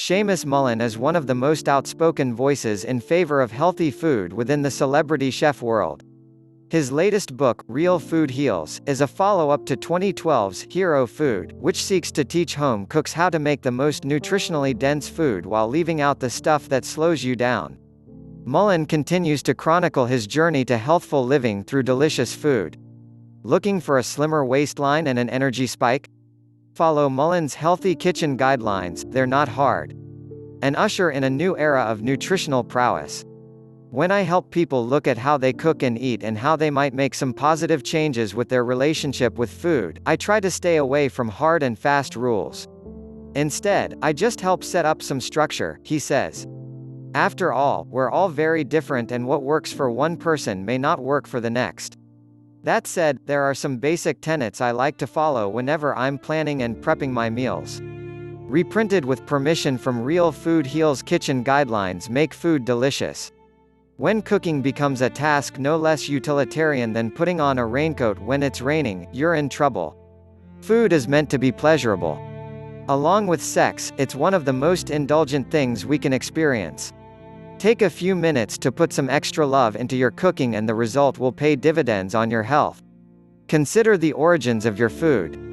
Seamus Mullens is one of the most outspoken voices in favor of healthy food within the celebrity chef world. His latest book, Real Food Heals, is a follow-up to 2012's Hero Food, which seeks to teach home cooks how to make the most nutritionally dense food while leaving out the stuff that slows you down. Mullens continues to chronicle his journey to healthful living through delicious food. Looking for a slimmer waistline and an energy spike? Follow Mullens' healthy kitchen guidelines, they're not hard. And usher in a new era of nutritional prowess. When I help people look at how they cook and eat and how they might make some positive changes with their relationship with food, I try to stay away from hard and fast rules. Instead, I just help set up some structure, he says. After all, we're all very different and what works for one person may not work for the next. That said, there are some basic tenets I like to follow whenever I'm planning and prepping my meals. Reprinted with permission from Real Food Heals kitchen guidelines make food delicious. When cooking becomes a task no less utilitarian than putting on a raincoat when it's raining, you're in trouble. Food is meant to be pleasurable. Along with sex, it's one of the most indulgent things we can experience. Take a few minutes to put some extra love into your cooking and the result will pay dividends on your health. Consider the origins of your food.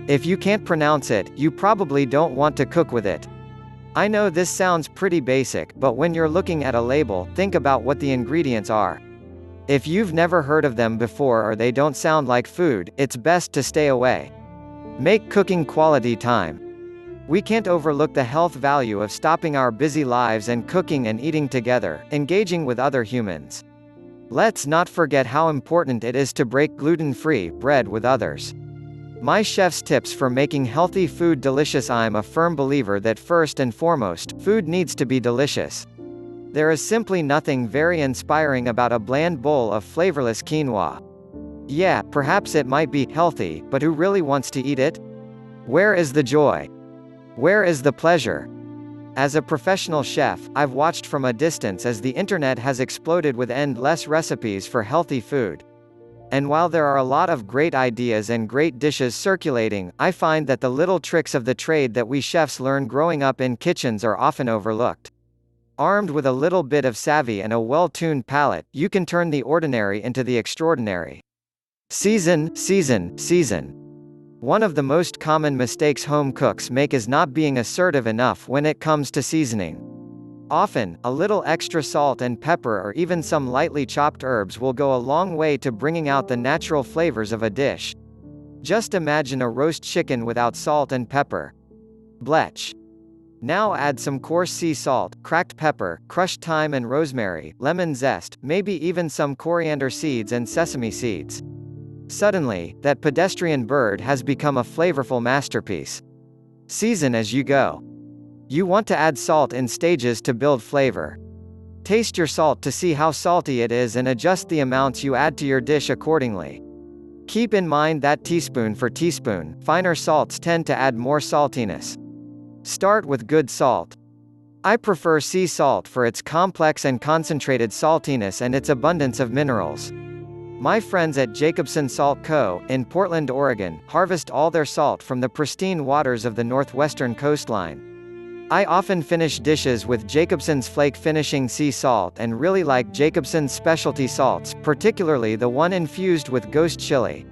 If you can't pronounce it, you probably don't want to cook with it. I know this sounds pretty basic, but when you're looking at a label, think about what the ingredients are. If you've never heard of them before or they don't sound like food, it's best to stay away. Make cooking quality time. We can't overlook the health value of stopping our busy lives and cooking and eating together, engaging with other humans. Let's not forget how important it is to break gluten-free bread with others. My chef's tips for making healthy food delicious. I'm a firm believer that first and foremost, food needs to be delicious. There is simply nothing very inspiring about a bland bowl of flavorless quinoa. Yeah, perhaps it might be healthy, but who really wants to eat it? Where is the joy? Where is the pleasure? As a professional chef, I've watched from a distance as the internet has exploded with endless recipes for healthy food. And while there are a lot of great ideas and great dishes circulating, I find that the little tricks of the trade that we chefs learn growing up in kitchens are often overlooked. Armed with a little bit of savvy and a well-tuned palate, you can turn the ordinary into the extraordinary. Season. One of the most common mistakes home cooks make is not being assertive enough when it comes to seasoning. Often, a little extra salt and pepper or even some lightly chopped herbs will go a long way to bringing out the natural flavors of a dish. Just imagine a roast chicken without salt and pepper. Blech. Now add some coarse sea salt, cracked pepper, crushed thyme and rosemary, lemon zest, maybe even some coriander seeds and sesame seeds. Suddenly, that pedestrian bird has become a flavorful masterpiece. Season as you go. You want to add salt in stages to build flavor. Taste your salt to see how salty it is and adjust the amounts you add to your dish accordingly. Keep in mind that teaspoon for teaspoon, finer salts tend to add more saltiness. Start with good salt. I prefer sea salt for its complex and concentrated saltiness and its abundance of minerals. My friends at Jacobsen Salt Co., in Portland, Oregon, harvest all their salt from the pristine waters of the northwestern coastline. I often finish dishes with Jacobsen's Flake Finishing Sea Salt and really like Jacobsen's specialty salts, particularly the one infused with ghost chili.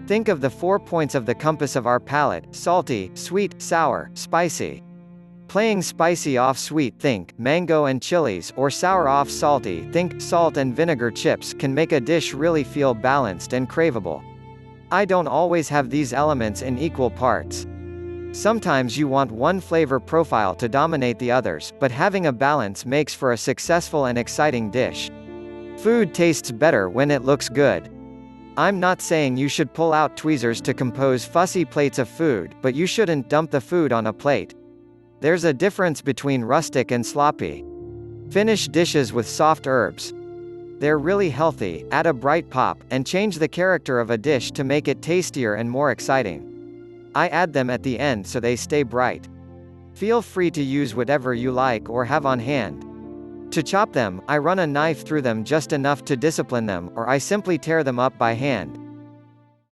Think of the 4 points of the compass of our palate: salty, sweet, sour, spicy. Playing spicy off sweet, think mango and chilies, or sour off salty, think salt and vinegar chips, can make a dish really feel balanced and craveable. I don't always have these elements in equal parts. Sometimes you want one flavor profile to dominate the others, but having a balance makes for a successful and exciting dish. Food tastes better when it looks good. I'm not saying you should pull out tweezers to compose fussy plates of food, but you shouldn't dump the food on a plate. There's a difference between rustic and sloppy. Finish dishes with soft herbs. They're really healthy, add a bright pop, and change the character of a dish to make it tastier and more exciting. I add them at the end so they stay bright. Feel free to use whatever you like or have on hand. To chop them, I run a knife through them just enough to discipline them, or I simply tear them up by hand.